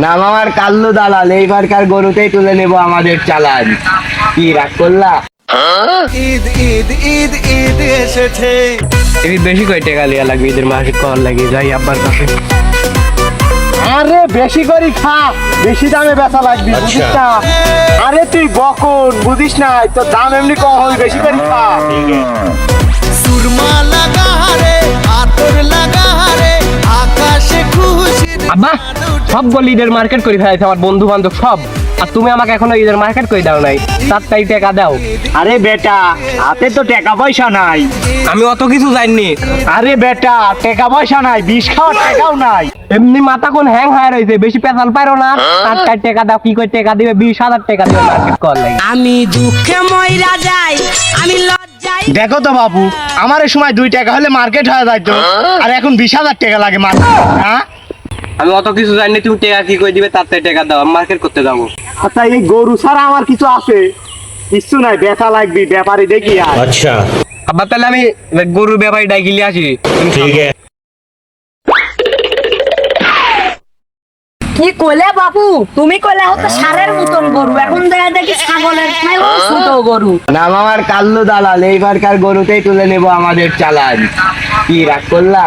নাম আমার কাল্লু দালাল, এইবারকার গরুতেই তুলে নেব আমাদের চালান। কি রাগ করলা? ঈদ ঈদ ঈদ ঈদ এসেছে। ঈদ বেশি করে টাকা লিয়া লাগবে, ঈদের মাসে কর লাগে যাই আব্বার কাছে। আরে বেশি করে খা, বেশি দামে বেচা লাগবে, বুঝিস না? আরে তুই বকন বুঝিস না, তো দাম এমনি কম হবে, বেশি করে খা। সুরমা লাগা রে, আতর লাগা রে, আকাশে খুশি। আব্বা সব বলি ঈদের মার্কেট করে ফেলাইছে আমার বন্ধু বান্ধব সব, আর তুমি আমাকে এখনো ঈদের মার্কেট করে দাও নাই। 7টাই টাকা দাও। আরে বেটা, হাতে তো টাকা পয়সা নাই। আমি অত কিছু জানি। আরে বেটা, টাকা পয়সা নাই, বিষ খাওয়ার টাকাও নাই। এমনি মাথা কোন হ্যাং হয়ে রয়েছে, বেশি পেছাল পারো না। 8টাই টাকা দাও। কি করে টাকা দিবে? 20,000 টাকা দিবে মার্কেট কর লাগে। আমি দুঃখে মইরা যাই, আমি লজ্জায়। দেখো তো বাবু, আমার এই সময় 2 টাকা হলে মার্কেট হয়ে যাইতো, আর এখন 20,000 টাকা লাগে মার্কেট। হ্যাঁ, আমি অত কিছু জানি, তুমি টাকা কি করে দিবে? 7টাই টাকা দাও, আমি মার্কেট করতে যাবো। আচ্ছা এই গরু ছাড়া আমার কিছু আছে? কিছু নাই, বেচা লাগবে, ব্যাপারী দেখি আর। अच्छा আব্বা তাহলে আমি গরুর ব্যাপারী ডাইকিলে আসি। ठीक है। কি কইলে বাবু? তুমি কইলে হতো সারের মতন গরু, এখন দেখা দেখি ছাগলের খায় ছোট গরু। নাম আমার কাল্লু দালাল, এইবারকার গরুতেই তুলে নেব আমাদের চালান। কি রাগ করলা?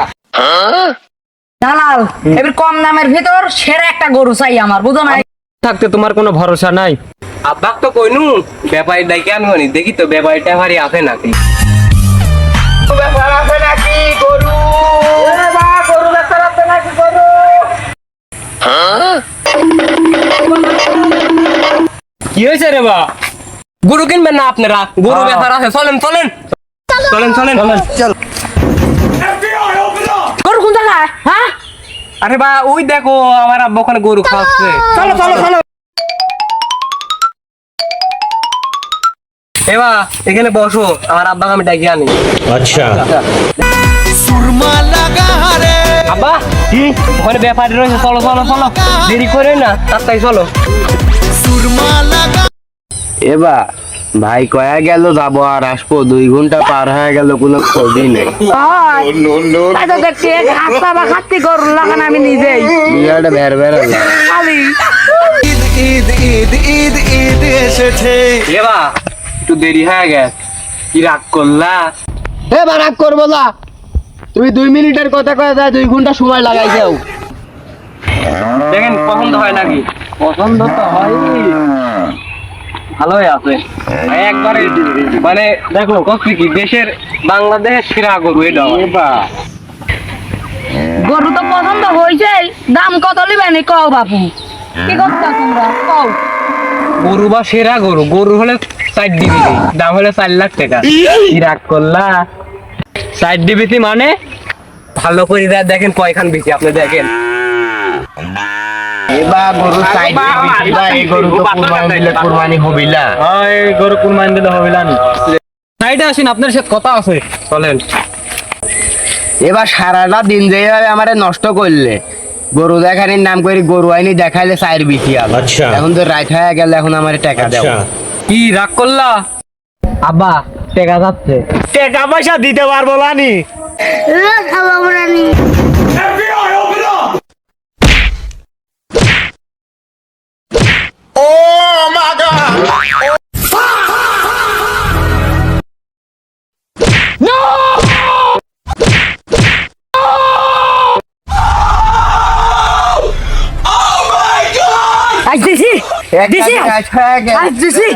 দালাল, এবার কম দামের ভিতর সেরা একটা গরু চাই আমার, বুঝো না? থাকতে তোমার কোনো ভরসা নাই। আব্বাক তো কইনু ব্যাপারী ডাইকে আনবনি, দেখি তো ব্যাপারীটা ভারী আছে নাকি। ব্যাপার আছে নাকি গরু? গরু ব্যাপার আছে নাকি গরু? কি হয়েছে রে বা? গরু কিনবেন না আপনারা? গরু ব্যাপার আছে, চলেন চলেন চলেন চলেন চল। গরু কোন জায়গায়? হ্যাঁ, আরে বা ওই দেখো আমার আব্বা ওখানে গরু খাওয়াচ্ছে। চলো চলো চলো। এবা এখানে বসো, আমার আব্বাকে আমি ডাকি আনি। अच्छा সুরমা লাগা রে, আব্বা কি ওখানে ব্যাপারী রয়েছে, চলো চলো চলো, দেরি করে না, তাড়াতাড়ি চলো। সুরমা লাগা। এবা ভাই কয়া গেল যাবো আর আসবো, 2 ঘন্টা পার হয়ে গেল, কোনো খোঁজই নেই। তাই তো দেখছি হাসা বা খাচ্ছি গরু লাগান আমি নিজেই বিরাট বের বের হলো। খালি। ঈদ ঈদ ঈদ ঈদ ঈদ এসেছে। এবা একটু দেরি হয়ে গেছে, কি রাগ করলা? এবার রাগ করবো না, তুমি 2 মিনিটের কথা কয়ে যায় 2 ঘন্টা সময় লাগাই যাও। দেখেন পছন্দ হয় নাকি? পছন্দ তো হয়। ভালোই আছে একবারে, মানে দেখো কচ্ছি কি দেশের বাংলাদেশের সেরা গরু এটা। গরু তো পছন্দ হয়েছে, দাম কত লিবেন কও বাবু? কি করতা তোমরা কও? গরু বা সেরা গরু, গরু হলে 4 ডিবিসি, দাম হলে 4 লাখ টাকা। কি রাগ করলা? 4 ডিবিসি মানে ভালো করে দেখেন কয়খান বেশি, আপনি দেখেন। এবা গরু 4 ডিবিসি বা এই গরু তো কুরবানি দিলে কুরবানি হবিলা। এই গরু কুরবানি দিলে হবে না। সাইডে আসেন, আপনার সাথে কথা আছে, চলেন। এবার সারাটা দিন যেভাবে আমারে নষ্ট করলে, গরু দেখানির নাম করে গরু আইনি দেখাইলে 4 বিসি আলো। আচ্ছা। এখন তো রাত হয়ে গেল, এখন আমার টাকা দাও। अच्छा কি রাগ করলা? আব্বা টাকা যাচ্ছে। টাকা পয়সা দিতে পারবো লানি। আজ দিছি দিছি রাত হয়ে গেল। আজ দিছি